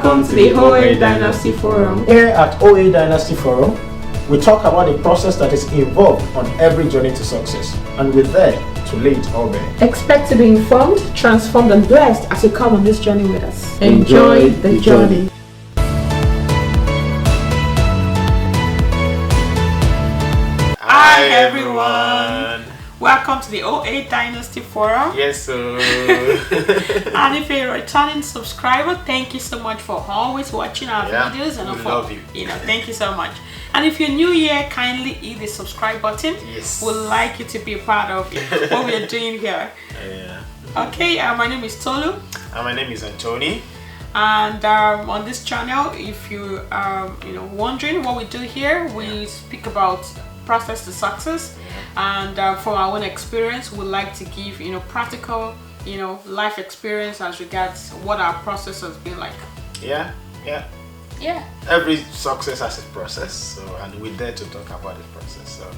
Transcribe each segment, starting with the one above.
Welcome to the OA Dynasty Forum. Here at OA Dynasty Forum, we talk about the process that is involved on every journey to success, and we're there to lay it all bare. Expect to be informed, transformed, and blessed as you come on this journey with us. Enjoy the journey. Hi everyone. Welcome to the OA Dynasty Forum. Yes, sir. And if you're a returning subscriber, thank you so much for always watching our videos, and we love you. Thank you so much. And if you're new here, kindly hit the subscribe button. Yes. We'd like you to be a part of what we're doing here. Okay, my name is Tolu. And my name is Anthony. And on this channel, if you wondering what we do here, we speak about process to success, and from our own experience, we like to give practical life experience as regards what our process has been like. Yeah. Every success has a process, so and we're there to talk about the process. So,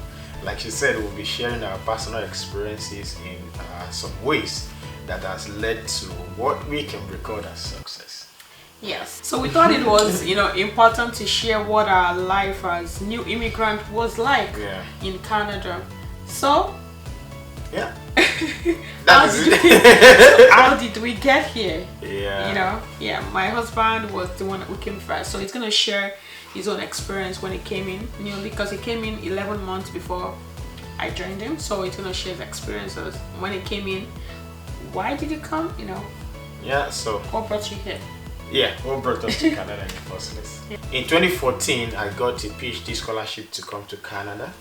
like she said, we'll be sharing our personal experiences in some ways that has led to what we can record as success. Yes, so we thought it was important to share what our life as new immigrant was like in Canada. So how did we get here? My husband was the one who came first, so he's gonna share his own experience when he came in newly, because he came in 11 months before I joined him. So he's gonna share his experiences when he came in. Why did you come? So what brought you here? What brought us to Canada in the first place? In 2014, I got a PhD scholarship to come to Canada,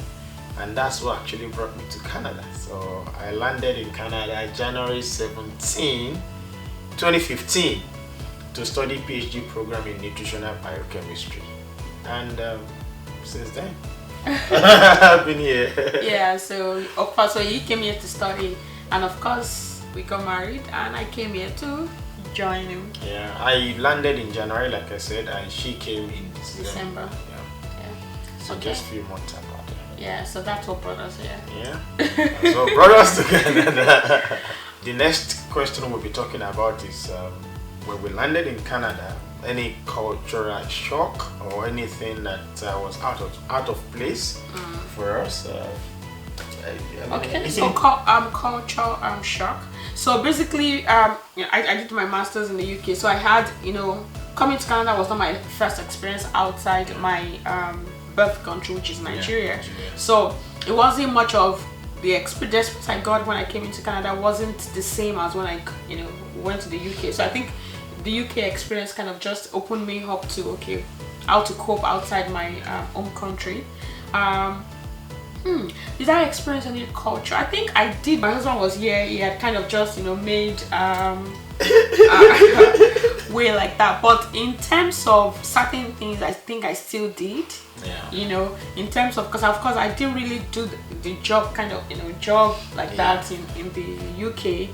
and that's what actually brought me to Canada. So I landed in Canada January 17, 2015 to study PhD program in nutritional biochemistry, and since then I've been here. So you came here to study, and of course we got married, and I came here to join him. I landed in January, like I said, and she came in December. So just a few months apart. So that's what brought us here. That's what brought us to Canada. The next question we'll be talking about is when we landed in Canada, any cultural shock or anything that was out of place for us. Cultural shock. So basically, I did my master's in the UK. So I had, coming to Canada was not my first experience outside my birth country, which is Nigeria. So it wasn't much of the experience I got when I came into Canada wasn't the same as when I, went to the UK. So I think the UK experience kind of just opened me up to how to cope outside my home country. Did I experience any culture? I think I did. My husband was here. He had kind of just made way like that. But in terms of certain things, I think I still did. In terms of, because of course I didn't really do the job job like that in the UK,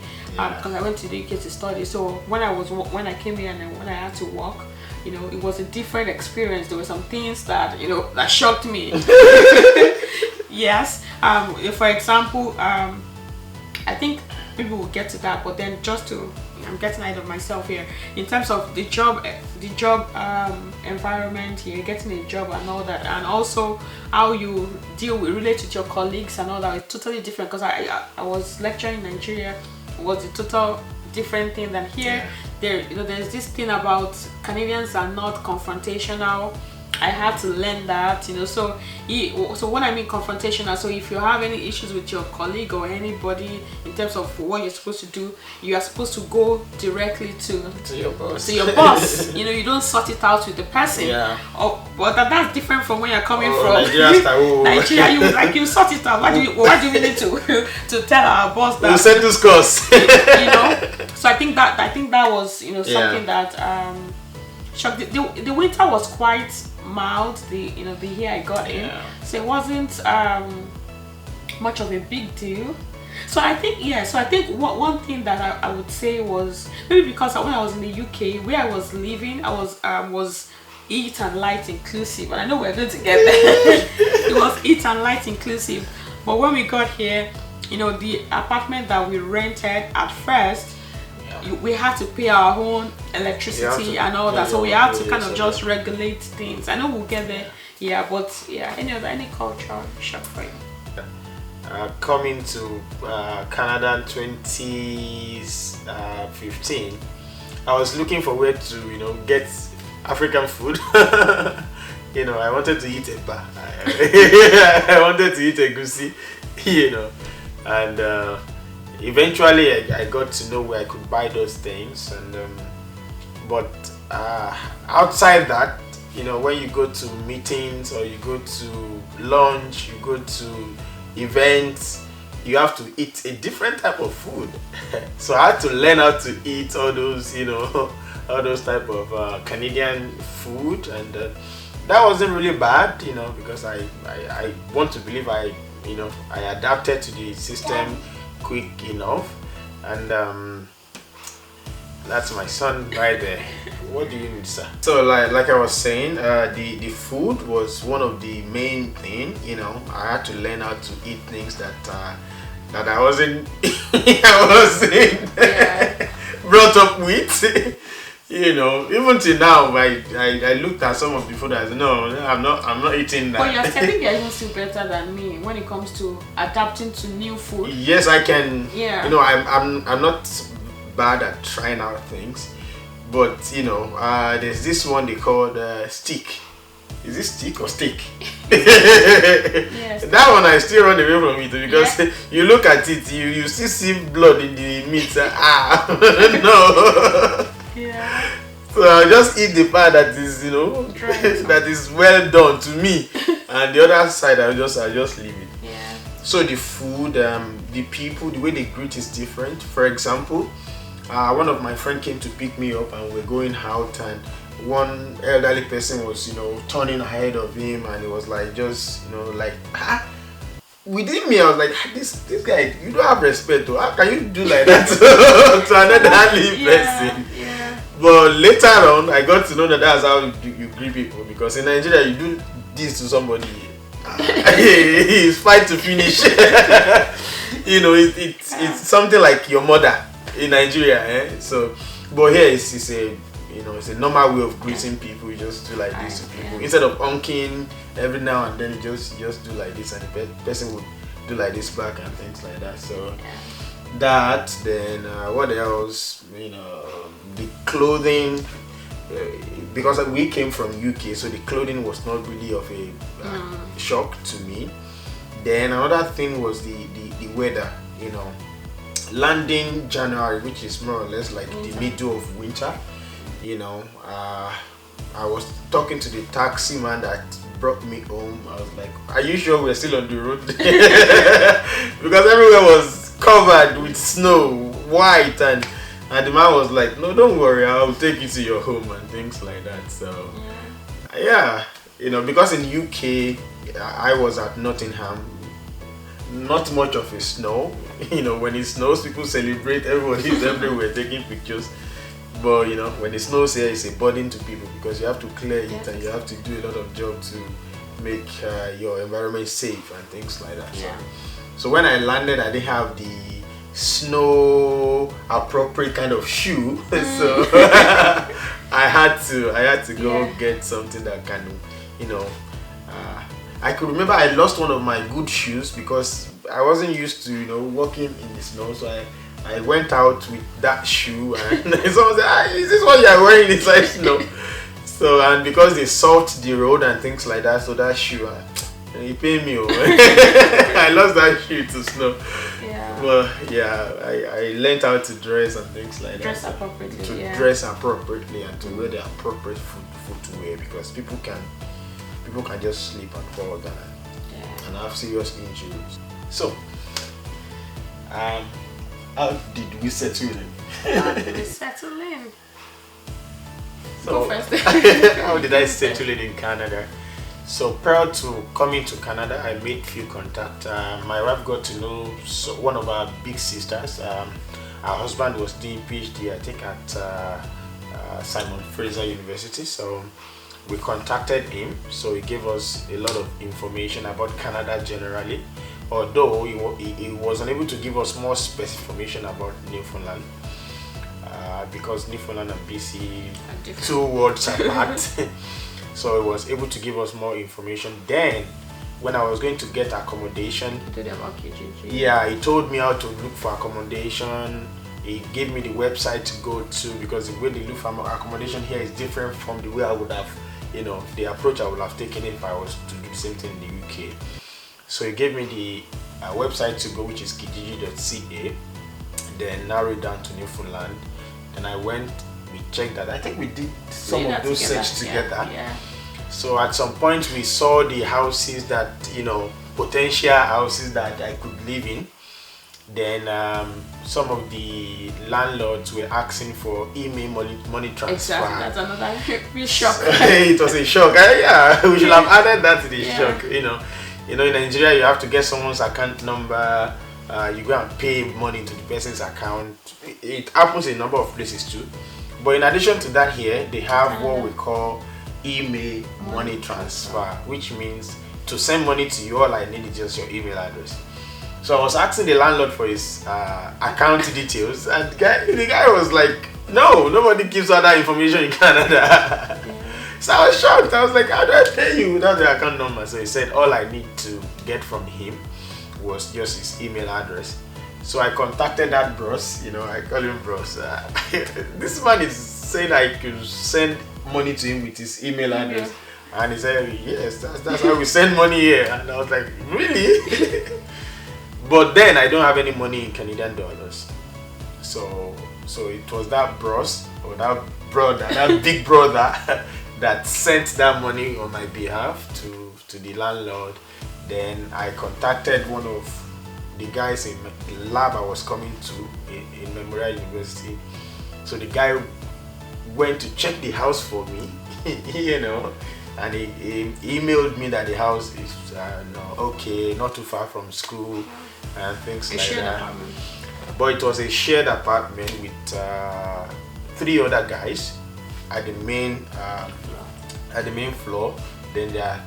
because I went to the UK to study. So when I came here and when I had to work, it was a different experience. There were some things that that shocked me. Yes. For example, I think people will get to that, but then I'm getting ahead of myself here. In terms of the job environment here, getting a job and all that, and also how you relate with your colleagues and all that, it's totally different. Because I was lecturing in Nigeria, was a total different thing than here. There's this thing about Canadians are not confrontational. I had to learn that, so when I mean confrontational, so if you have any issues with your colleague or anybody in terms of what you're supposed to do, you are supposed to go directly to your boss. You don't sort it out with the person. But that's different from when you're coming from Nigeria. You sort it out. Why do we need to tell our boss that? We'll send this course. So I think that was something that shocked. The winter was quite mild. The year I got in, so it wasn't much of a big deal. So I think one thing that I would say was maybe because when I was in the UK, where I was living, I was eat and light inclusive, and I know we're going to get there. It was eat and light inclusive, but when we got here, the apartment that we rented at first, we had to pay our own electricity and all that, so we had to kind of just regulate things. I know we'll get there, yeah, but yeah, any culture shock for you? Coming to Canada in 2015, I was looking for where to get African food. I wanted to eat eba. I wanted to eat egusi, and eventually I got to know where I could buy those things. And but outside that, when you go to meetings or you go to lunch, you go to events, you have to eat a different type of food. So I had to learn how to eat all those, all those type of Canadian food, and that wasn't really bad, because I want to believe I adapted to the system quick enough. And that's my son right there. What do you need, sir? So like I was saying, the food was one of the main thing. I had to learn how to eat things that I wasn't brought up with. Even till now, I looked at some of the food. I said, no, I'm not eating that. But I think you're even still better than me when it comes to adapting to new food. Yes, I can. Yeah. I'm not bad at trying out things, but there's this one they call stick. Is it stick or steak? Yes. That one I still run away from it because you look at it, you still see blood in the meat. No. Yeah. So I just eat the part that is, that is well done to me, and the other side I just leave it. Yeah. So the food, the people, the way they greet is different. For example, one of my friends came to pick me up, and we're going out, and one elderly person was, turning ahead of him, and it was like within me, I was like, this guy, you don't have respect. How can you do like that to another elderly person? Yeah. But later on, I got to know that that's how you greet people, because in Nigeria, you do this to somebody, it's fight to finish. It's something like your mother in Nigeria, So, but here it's a it's a normal way of greeting people. You just do like this to people instead of honking every now and then. You just do like this, and the person would do like this back and things like that. So that, then what else? The clothing, because we came from UK, so the clothing was not really of a shock to me. Then another thing was the weather. Landing January, which is more or less like the middle of winter. I was talking to the taxi man that brought me home. I was like, are you sure we're still on the road? Because everywhere was covered with snow, white, and the man was like, no, don't worry, I'll take you to your home and things like that. So because in UK I was at Nottingham, not much of a snow. When it snows, people celebrate, everybody's everywhere taking pictures. But when it snows here, it's a burden to people because you have to clear it and you have to do a lot of job to make your environment safe and things like that. So when I landed, I didn't have the snow appropriate kind of shoe, so I had to go get something that can, I could remember I lost one of my good shoes because I wasn't used to walking in the snow, so I went out with that shoe, and someone said, is this what you're wearing inside snow? So, and because they salt the road and things like that, so that shoe, it paid me. I lost that shoe to snow. But I learned how to dress and things like dress that. Appropriately. Dress appropriately and to wear the appropriate footwear, because people can just slip and fall down and have serious injuries. So, how did we settle in? So, go first. How did I settle in Canada? So prior to coming to Canada, I made few contacts. My wife got to know one of our big sisters. Her husband was doing PhD, I think, at Simon Fraser University. So we contacted him. So he gave us a lot of information about Canada generally, although he was unable to give us more specific information about Newfoundland. because Newfoundland and BC, different. 2 worlds apart. So he was able to give us more information. Then, when I was going to get accommodation, yeah, he told me how to look for accommodation. He gave me the website to go to, because the way they look for accommodation here is different from the way I would have, the approach I would have taken if I was to do the same thing in the UK. So he gave me the website to go, which is kijiji.ca. Then narrowed down to Newfoundland. Then I went, we checked that. I think we did some of those searches together. Yeah. So at some point we saw the houses that, potential houses that I could live in. Then some of the landlords were asking for email money transfer. Exactly, that's another big shock. It was a shock. Yeah, we should have added that to the shock. In Nigeria, you have to get someone's account number. You go and pay money to the person's account. It happens in a number of places too. But in addition to that, here they have what we call email money transfer, which means to send money to you, all I need is just your email address. So I was asking the landlord for his account details, and the guy was like, no, nobody gives out that information in Canada. So I was shocked. I was like, how do I pay you without the account number? So he said all I need to get from him was just his email address. So I contacted that bros, I call him bros. This man is saying I could send money to him with his email address. And he said, yes, that's how we send money here. And I was like, really? But then I don't have any money in Canadian dollars. So it was that bros, or that brother, that big brother that sent that money on my behalf to the landlord. Then I contacted one of the guys in the lab I was coming to in Memorial University. So the guy went to check the house for me, and he emailed me that the house is okay, not too far from school and things like that. Apartment. But it was a shared apartment with 3 other guys at the main floor. Then there are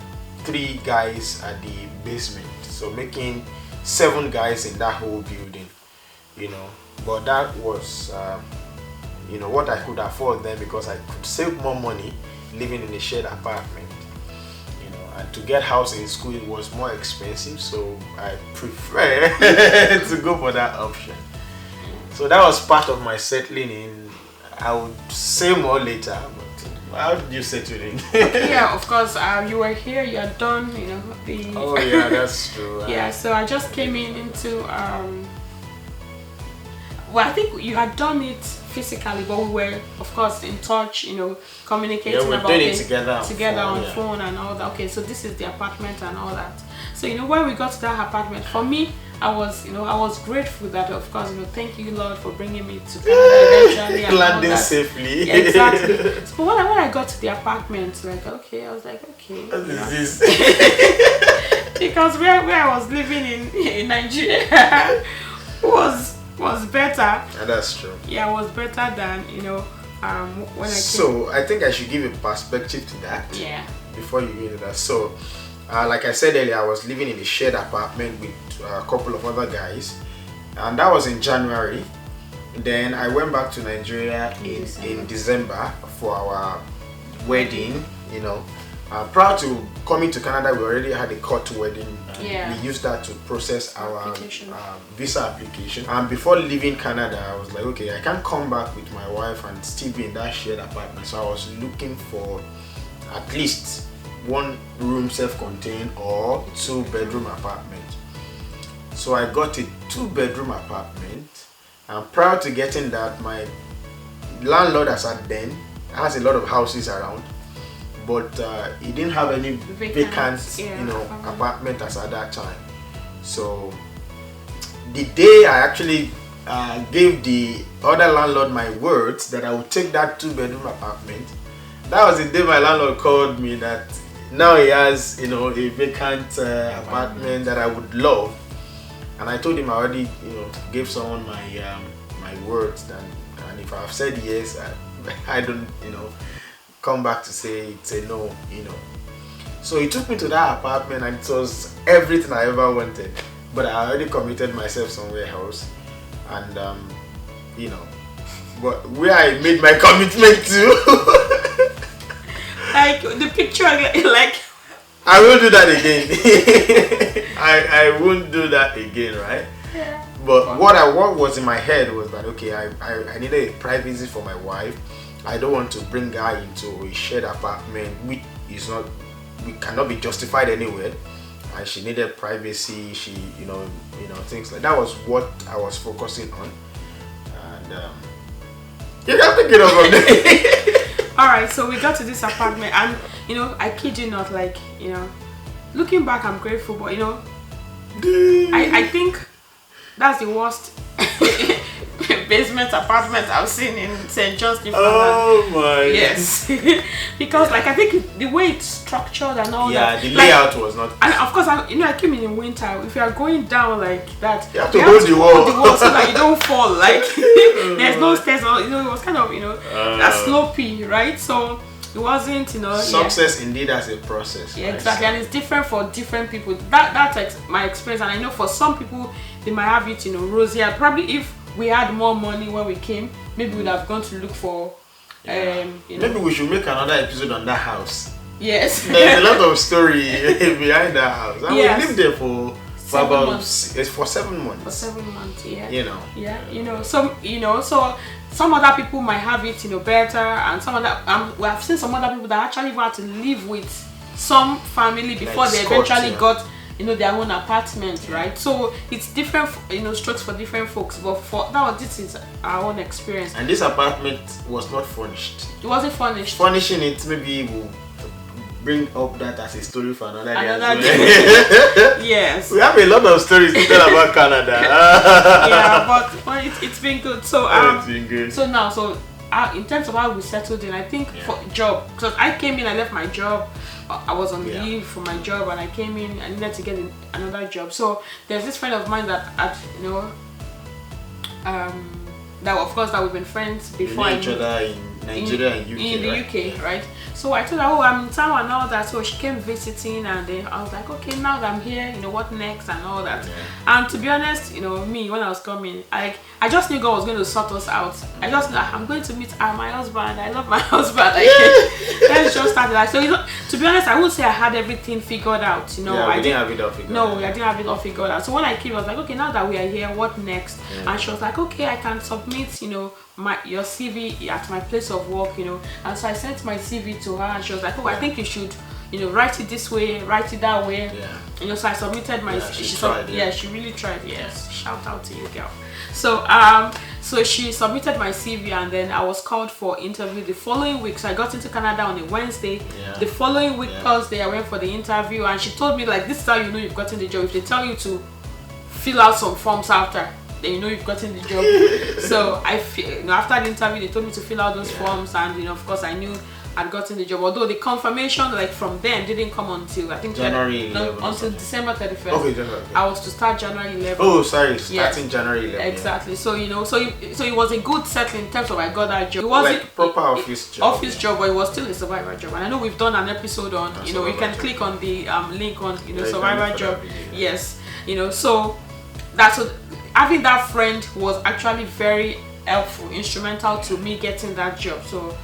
3 guys at the basement, so making 7 guys in that whole building, But that was, what I could afford then, because I could save more money living in a shared apartment, And to get house in school, it was more expensive, so I prefer to go for that option. So that was part of my settling in. I would say more later. How did you settle in? Yeah, of course. You were here. You had done, the. Oh yeah, that's true. Yeah, so I just came into. Well, I think you had done it physically, but we were, of course, in touch. Communicating about it together on phone and all that. Okay, so this is the apartment and all that. So when we got to that apartment, for me, I was grateful that, of course, thank you, Lord, for bringing me to Canada eventually. Landing safely. Yeah, exactly. So when I got to the apartment, I was like, okay. What is this? Because where I was living in Nigeria was better. Yeah, that's true. Yeah, it was better than when I came. So I think I should give a perspective to that. Yeah. Before you get into that, so. Like I said earlier, I was living in a shared apartment with a couple of other guys, and that was in January. Then I went back to Nigeria in December for our wedding. Prior to coming to Canada, we already had a court wedding. Yeah. We used that to process our visa application. And before leaving Canada, I was like, okay, I can't come back with my wife and still be in that shared apartment. So I was looking for at least 1 room self-contained or 2-bedroom apartment. So I got a 2-bedroom apartment, and prior to getting that, my landlord as at then has a lot of houses around, but he didn't have any vacant apartment as at that time. So the day I actually gave the other landlord my words that I would take that 2-bedroom apartment, that was the day my landlord called me that now he has, a vacant apartment that I would love, and I told him I already, gave someone my words, and if I've said yes, I don't, come back to say it's a no, So he took me to that apartment, and it was everything I ever wanted, but I already committed myself somewhere else, and but where I made my commitment to. Like the picture, like I won't do that again. I won't do that again, right? yeah. But what was in my head was that okay, I needed a privacy for my wife. I don't want to bring her into a shared apartment which is not, we cannot be justified anywhere. And she needed privacy. She, things like that was what I was focusing on. And you have to get over there. Alright, so we got to this apartment, and I kid you not, like, looking back, I'm grateful, but I think that's the worst basement apartment I've seen in St. John's, Newfoundland. Oh my! Yes, because like I think the way it's structured and all that. Yeah, the layout was not. And of course, I came in winter. If you are going down like that, you have to hold the wall so that you don't fall. Like there's no stairs. It was kind of slopey, right? So it wasn't, Success indeed as a process. Yeah, exactly, and it's different for different people. That's my experience, and I know for some people they might have it, rosier. Probably if we had more money when we came, maybe we'd have gone to look for. Maybe we should make another episode on that house. Yes. There's a lot of story behind that house. And yes. we lived there for 7 months. For 7 months. For 7 months, yeah. Yeah. So some other people might have it, better, and some other we have seen some other people that actually had to live with some family before like they Scots, eventually got their own apartment, right? So it's different, strokes for different folks. But this is our own experience. And this apartment was not furnished. It wasn't furnished. Furnishing it, maybe we'll bring up that as a story for another day. Yes. We have a lot of stories to tell about Canada. Yeah, but it's been good. So it's been good. So now, in terms of how we settled in, I think for job, because I came in, I left my job. I was on leave for my job, and I came in. I needed to get another job. So there's this friend of mine that that of course that we've been friends before. You know each other in Nigeria and UK, in the UK, right? So I told her, I'm in town and all that. So she came visiting, and then I was like, okay, now that I'm here, what next and all that. Yeah. And to be honest, me, when I was coming, I just knew God was going to sort us out. I just knew I'm going to meet my husband. I love my husband. Let's just start like so. To be honest, I would say I had everything figured out. I didn't have it all figured out. No, I didn't have it all figured out. So when I came, I was like, okay, now that we are here, what next? Yeah. And she was like, okay, I can submit, your CV at my place of work, And so I sent my CV to her, and she was like, oh, I think you should, write it this way, write it that way. Yeah. So I submitted my. She really tried. Yes, shout out to you, girl. So she submitted my CV, and then I was called for interview the following week. So I got into Canada on a Wednesday. Yeah. The following week, Thursday, I went for the interview, and she told me, like, this is how you know you've gotten the job. If they tell you to fill out some forms after, then you've gotten the job. So after the interview, they told me to fill out those forms, and of course I knew I'd gotten the job. Although the confirmation, like, from them didn't come until I think January 11th. Until December 31st. Okay, January. I was to start January 11th. Oh, sorry, starting January 11th. Exactly. So so it was a good settling in terms of I got that job. It wasn't like proper office job. But it was still a survivor job. And I know we've done an episode on you can click on the link on survivor job. Yes. So that's what. Having that friend was actually very helpful, instrumental to me getting that job. So,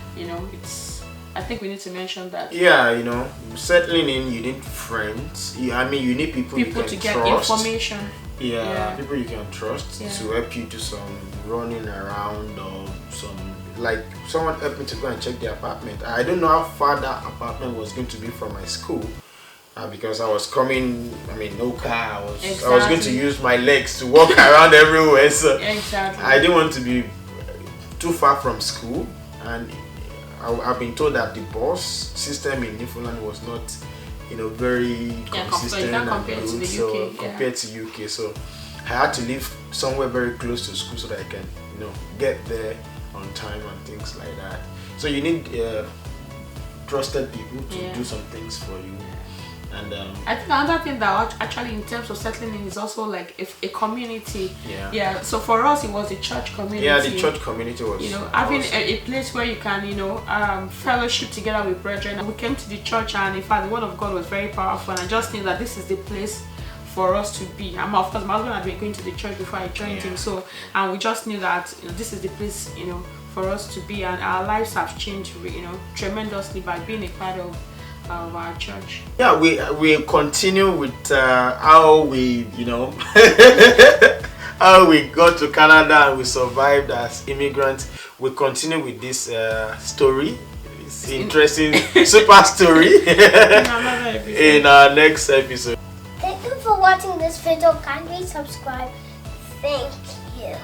I think we need to mention that. Yeah, settling in, you need friends. You need people you can to get trust. information. Yeah, people you can trust to help you do some running around or like someone helped me to go and check the apartment. I don't know how far that apartment was going to be from my school. Because I was coming, no car. I was going to use my legs to walk around everywhere. So I didn't want to be too far from school. And I've been told that the bus system in Newfoundland was not, very consistent compared to the UK. Compared to UK, so I had to live somewhere very close to school so that I can, get there on time and things like that. So you need trusted people to do some things for you. And I think another thing that actually in terms of settling in is also like a community. So for us it was a church community. Yeah, the church community was having a place where you can fellowship together with brethren. And we came to the church, and in fact the word of God was very powerful, and I just knew that this is the place for us to be. Of course my husband had been going to the church before I joined him, and we just knew that this is the place for us to be, and our lives have changed, tremendously by being a part of our church. Yeah, we continue with how we how we got to Canada and we survived as immigrants. We continue with this story. It's interesting, super story in our next episode. Thank you for watching this video. Kindly subscribe. Thank you.